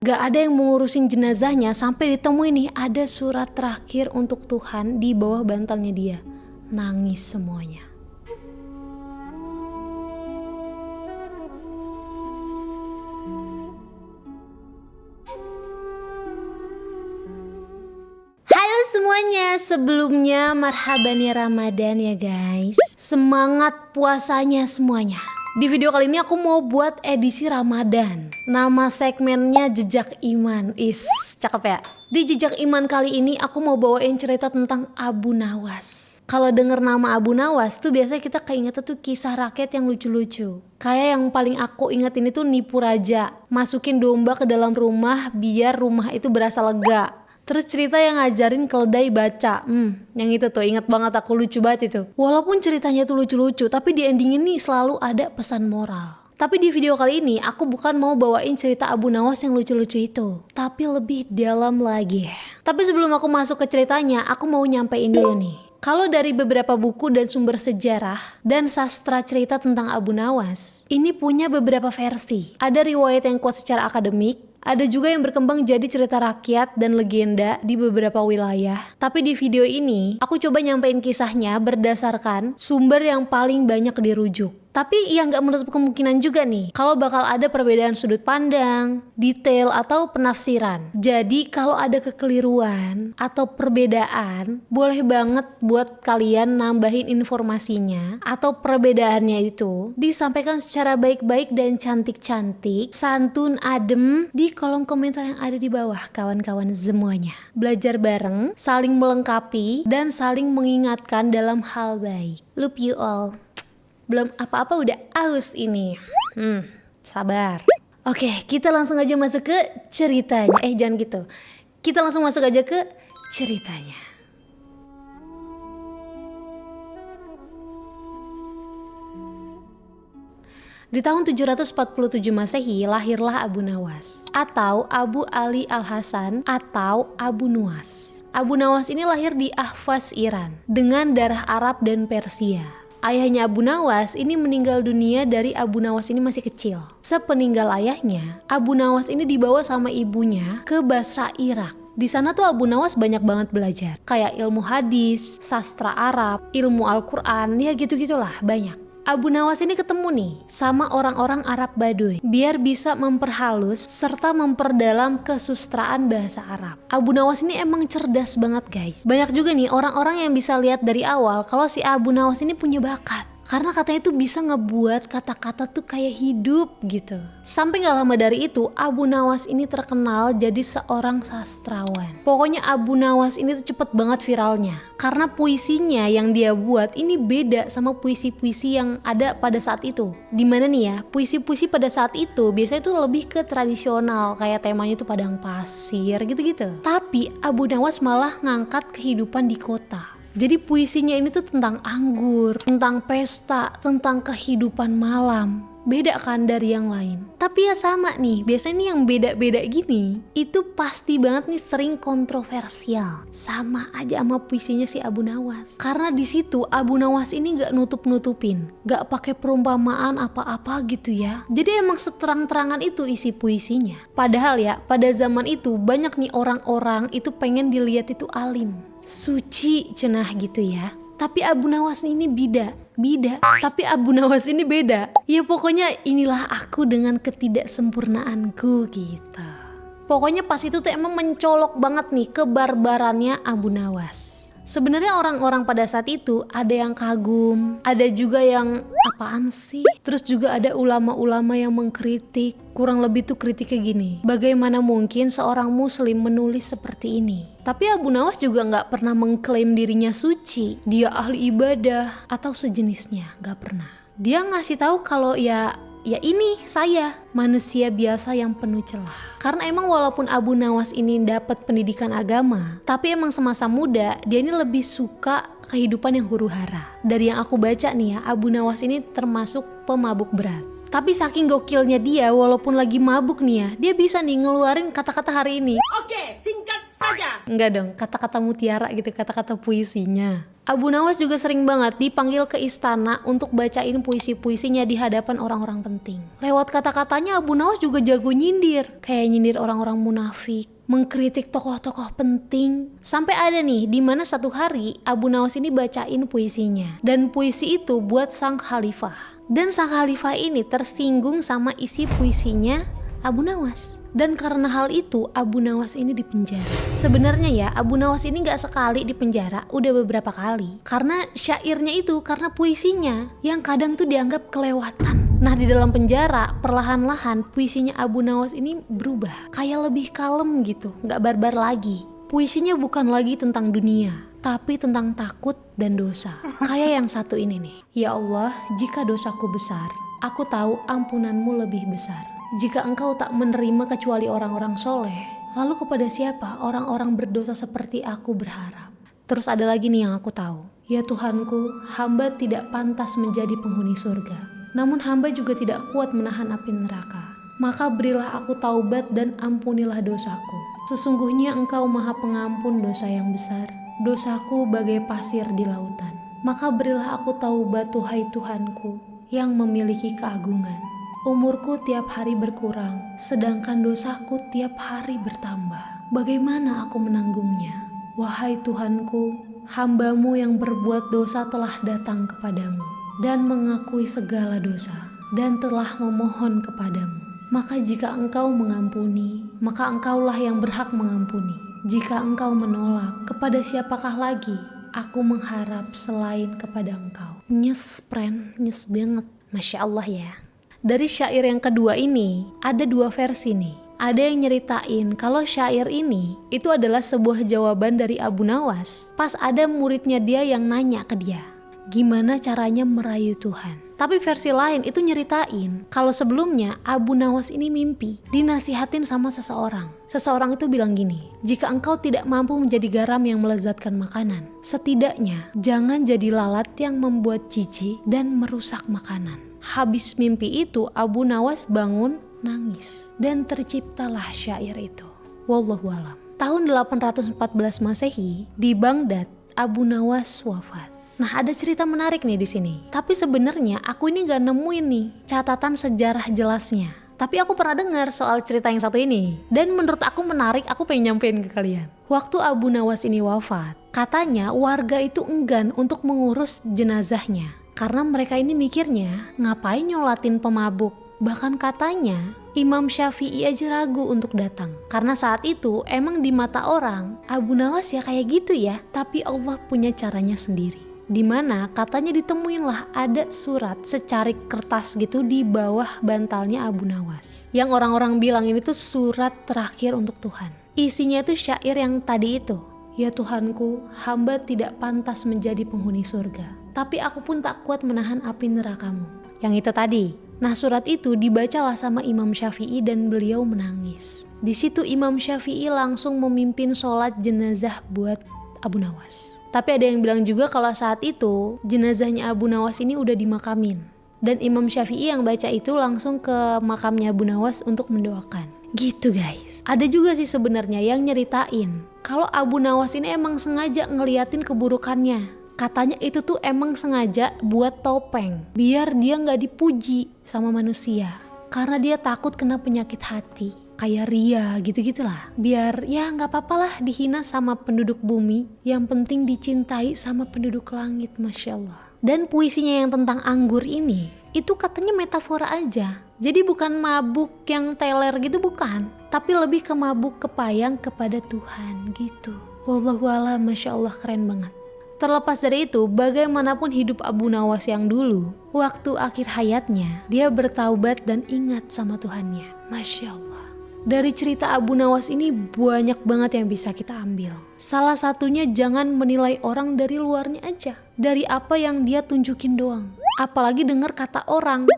Gak ada yang mengurusin jenazahnya sampai ditemuin nih ada surat terakhir untuk Tuhan di bawah bantalnya dia. Nangis semuanya. Halo semuanya, sebelumnya marhaban ya Ramadan ya guys. Semangat puasanya semuanya. Di video kali ini aku mau buat edisi Ramadan. Nama segmennya Jejak Iman. Cakep ya. Di Jejak Iman kali ini aku mau bawain cerita tentang Abu Nawas. Kalau denger nama Abu Nawas tuh biasanya kita keinget tuh kisah rakyat yang lucu-lucu. Kayak yang paling aku inget ini tuh nipu raja, masukin domba ke dalam rumah biar rumah itu berasa lega. Terus cerita yang ngajarin keledai baca. Yang itu tuh inget banget, aku lucu banget itu. Walaupun ceritanya tuh lucu-lucu, tapi di ending ini selalu ada pesan moral. Tapi di video kali ini aku bukan mau bawain cerita Abu Nawas yang lucu-lucu itu, tapi lebih dalam lagi. Tapi sebelum aku masuk ke ceritanya, aku mau nyampein dulu nih. Kalau dari beberapa buku dan sumber sejarah dan sastra cerita tentang Abu Nawas, ini punya beberapa versi. Ada riwayat yang kuat secara akademik, ada juga yang berkembang jadi cerita rakyat dan legenda di beberapa wilayah. Tapi di video ini, aku coba nyampein kisahnya berdasarkan sumber yang paling banyak dirujuk. Tapi ya nggak menutup kemungkinan juga nih kalau bakal ada perbedaan sudut pandang, detail, atau penafsiran. Jadi kalau ada kekeliruan atau perbedaan, boleh banget buat kalian nambahin informasinya atau perbedaannya itu disampaikan secara baik-baik dan cantik-cantik, santun, adem di kolom komentar yang ada di bawah kawan-kawan semuanya. Belajar bareng, saling melengkapi, dan saling mengingatkan dalam hal baik. Love you all. Belum apa-apa udah aus ini. Sabar. Oke, kita langsung aja masuk ke ceritanya. Jangan gitu. Kita langsung masuk aja ke ceritanya. Di tahun 747 Masehi lahirlah Abu Nawas atau Abu Ali Al-Hasan atau Abu Nuwas. Abu Nawas ini lahir di Ahvaz, Iran dengan darah Arab dan Persia. Ayahnya Abu Nawas ini meninggal dunia dari Abu Nawas ini masih kecil. Sepeninggal ayahnya, Abu Nawas ini dibawa sama ibunya ke Basra, Irak. Di sana tuh Abu Nawas banyak banget belajar, kayak ilmu hadis, sastra Arab, ilmu Al-Quran, ya gitu-gitulah banyak. Abu Nawas ini ketemu nih sama orang-orang Arab Baduy biar bisa memperhalus serta memperdalam kesustraan bahasa Arab. Abu Nawas ini emang cerdas banget guys. Banyak juga nih orang-orang yang bisa lihat dari awal kalau si Abu Nawas ini punya bakat. Karena katanya itu bisa ngebuat kata-kata tuh kayak hidup gitu. Sampai gak lama dari itu, Abu Nawas ini terkenal jadi seorang sastrawan. Pokoknya Abu Nawas ini tuh cepet banget viralnya. Karena puisinya yang dia buat ini beda sama puisi-puisi yang ada pada saat itu. Dimana nih ya, puisi-puisi pada saat itu biasanya tuh lebih ke tradisional. Kayak temanya tuh padang pasir gitu-gitu. Tapi Abu Nawas malah ngangkat kehidupan di kota. Jadi puisinya ini tuh tentang anggur, tentang pesta, tentang kehidupan malam. Beda kan dari yang lain. Tapi ya sama nih, biasanya nih yang beda-beda gini itu pasti banget nih sering kontroversial. Sama aja sama puisinya si Abu Nawas. Karena di situ Abu Nawas ini gak nutup-nutupin, gak pakai perumpamaan apa-apa gitu ya. Jadi emang seterang-terangan itu isi puisinya. Padahal ya pada zaman itu banyak nih orang-orang itu pengen dilihat itu alim, suci cenah gitu ya. Tapi Abu Nawas ini beda. Tapi Abu Nawas ini beda. Ya pokoknya inilah aku dengan ketidaksempurnaanku gitu. Pokoknya pas itu tuh emang mencolok banget nih kebarbarannya Abu Nawas. Sebenarnya orang-orang pada saat itu ada yang kagum, ada juga yang apaan sih? Terus juga ada ulama-ulama yang mengkritik. Kurang lebih tuh kritiknya gini, bagaimana mungkin seorang muslim menulis seperti ini? Tapi Abu Nawas juga gak pernah mengklaim dirinya suci, dia ahli ibadah atau sejenisnya, gak pernah. Dia ngasih tahu kalau ya ini saya manusia biasa yang penuh celah. Karena emang walaupun Abu Nawas ini dapat pendidikan agama, tapi emang semasa muda dia ini lebih suka kehidupan yang huru-hara. Dari yang aku baca nih ya, Abu Nawas ini termasuk pemabuk berat. Tapi saking gokilnya dia, walaupun lagi mabuk nih ya, dia bisa nih ngeluarin kata-kata hari ini. Oke, singkat Enggak dong, kata-kata mutiara gitu, kata-kata puisinya. Abu Nawas juga sering banget dipanggil ke istana untuk bacain puisi-puisinya di hadapan orang-orang penting. Lewat kata-katanya Abu Nawas juga jago nyindir, kayak nyindir orang-orang munafik, mengkritik tokoh-tokoh penting. Sampai ada nih di mana satu hari Abu Nawas ini bacain puisinya, dan puisi itu buat sang khalifah. Dan sang khalifah ini tersinggung sama isi puisinya Abu Nawas. Dan karena hal itu Abu Nawas ini dipenjara. Sebenarnya ya Abu Nawas ini gak sekali dipenjara, udah beberapa kali. Karena syairnya itu, karena puisinya yang kadang tuh dianggap kelewatan. Nah di dalam penjara perlahan-lahan puisinya Abu Nawas ini berubah, kayak lebih kalem gitu, gak barbar lagi. Puisinya bukan lagi tentang dunia, tapi tentang takut dan dosa. Kayak yang satu ini nih. Ya Allah, jika dosaku besar, aku tahu ampunanmu lebih besar. Jika engkau tak menerima kecuali orang-orang soleh, lalu kepada siapa orang-orang berdosa seperti aku berharap? Terus ada lagi nih yang aku tahu. Ya Tuhanku, hamba tidak pantas menjadi penghuni surga. Namun hamba juga tidak kuat menahan api neraka. Maka berilah aku taubat dan ampunilah dosaku. Sesungguhnya engkau maha pengampun dosa yang besar. Dosaku bagai pasir di lautan. Maka berilah aku taubat Tuhai Tuhanku yang memiliki keagungan. Umurku tiap hari berkurang, sedangkan dosaku tiap hari bertambah. Bagaimana aku menanggungnya? Wahai Tuhanku, hamba-Mu yang berbuat dosa telah datang kepadamu dan mengakui segala dosa dan telah memohon kepadamu. Maka jika Engkau mengampuni, maka Engkaulah yang berhak mengampuni. Jika Engkau menolak, kepada siapakah lagi aku mengharap selain kepada Engkau? Nyes, friend, nyes banget. Masya Allah ya. Dari syair yang kedua ini, ada dua versi nih. Ada yang nyeritain kalau syair ini itu adalah sebuah jawaban dari Abu Nawas. Pas ada muridnya dia yang nanya ke dia, gimana caranya merayu Tuhan. Tapi versi lain itu nyeritain kalau sebelumnya Abu Nawas ini mimpi, dinasihatin sama seseorang. Seseorang itu bilang gini, jika engkau tidak mampu menjadi garam yang melezatkan makanan, setidaknya jangan jadi lalat yang membuat jijik dan merusak makanan. Habis mimpi itu Abu Nawas bangun nangis dan terciptalah syair itu. Wallahualam. Tahun 814 Masehi di Baghdad Abu Nawas wafat. Nah ada cerita menarik nih di sini. Tapi sebenarnya aku ini gak nemuin nih catatan sejarah jelasnya. Tapi aku pernah dengar soal cerita yang satu ini. Dan menurut aku menarik, aku pengen nyampein ke kalian. Waktu Abu Nawas ini wafat, katanya warga itu enggan untuk mengurus jenazahnya. Karena mereka ini mikirnya ngapain nyolatin pemabuk. Bahkan katanya Imam Syafi'i aja ragu untuk datang. Karena saat itu emang di mata orang Abu Nawas ya kayak gitu ya. Tapi Allah punya caranya sendiri. Dimana katanya ditemuinlah ada surat secarik kertas gitu di bawah bantalnya Abu Nawas. Yang orang-orang bilang ini tuh surat terakhir untuk Tuhan. Isinya tuh syair yang tadi itu. Ya Tuhanku, hamba tidak pantas menjadi penghuni surga. Tapi aku pun tak kuat menahan api nerakamu. Yang itu tadi. Nah surat itu dibacalah sama Imam Syafi'i dan beliau menangis. Di situ Imam Syafi'i langsung memimpin sholat jenazah buat Abu Nawas. Tapi ada yang bilang juga kalau saat itu jenazahnya Abu Nawas ini udah dimakamin. Dan Imam Syafi'i yang baca itu langsung ke makamnya Abu Nawas untuk mendoakan. Gitu guys. Ada juga sih sebenarnya yang nyeritain kalau Abu Nawas ini emang sengaja ngeliatin keburukannya. Katanya itu tuh emang sengaja buat topeng biar dia gak dipuji sama manusia. Karena dia takut kena penyakit hati. Kayak ria gitu-gitulah. Biar ya gak apa-apalah dihina sama penduduk bumi. Yang penting dicintai sama penduduk langit. Masya Allah. Dan puisinya yang tentang anggur ini itu katanya metafora aja. Jadi bukan mabuk yang teler gitu bukan. Tapi lebih ke mabuk kepayang kepada Tuhan gitu. Wallahualam, Masya Allah keren banget. Terlepas dari itu, bagaimanapun hidup Abu Nawas yang dulu, waktu akhir hayatnya, dia bertaubat dan ingat sama Tuhannya. Masya Allah. Dari cerita Abu Nawas ini banyak banget yang bisa kita ambil. Salah satunya jangan menilai orang dari luarnya aja. Dari apa yang dia tunjukin doang. Apalagi dengar kata orang.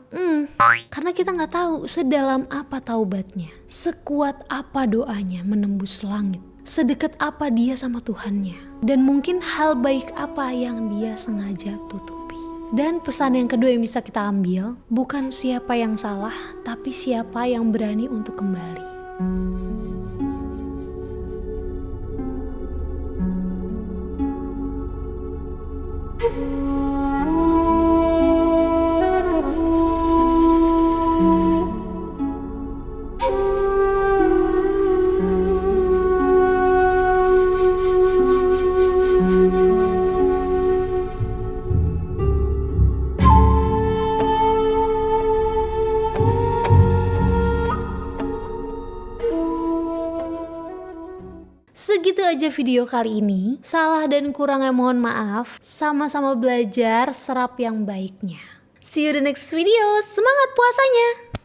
Karena kita gak tahu sedalam apa taubatnya. Sekuat apa doanya menembus langit. Sedekat apa dia sama Tuhannya. Dan mungkin hal baik apa yang dia sengaja tutupi. Dan pesan yang kedua yang bisa kita ambil, bukan siapa yang salah, tapi siapa yang berani untuk kembali. Segitu aja video kali ini. Salah dan kurangnya mohon maaf. Sama-sama belajar serap yang baiknya. See you the next video. Semangat puasanya!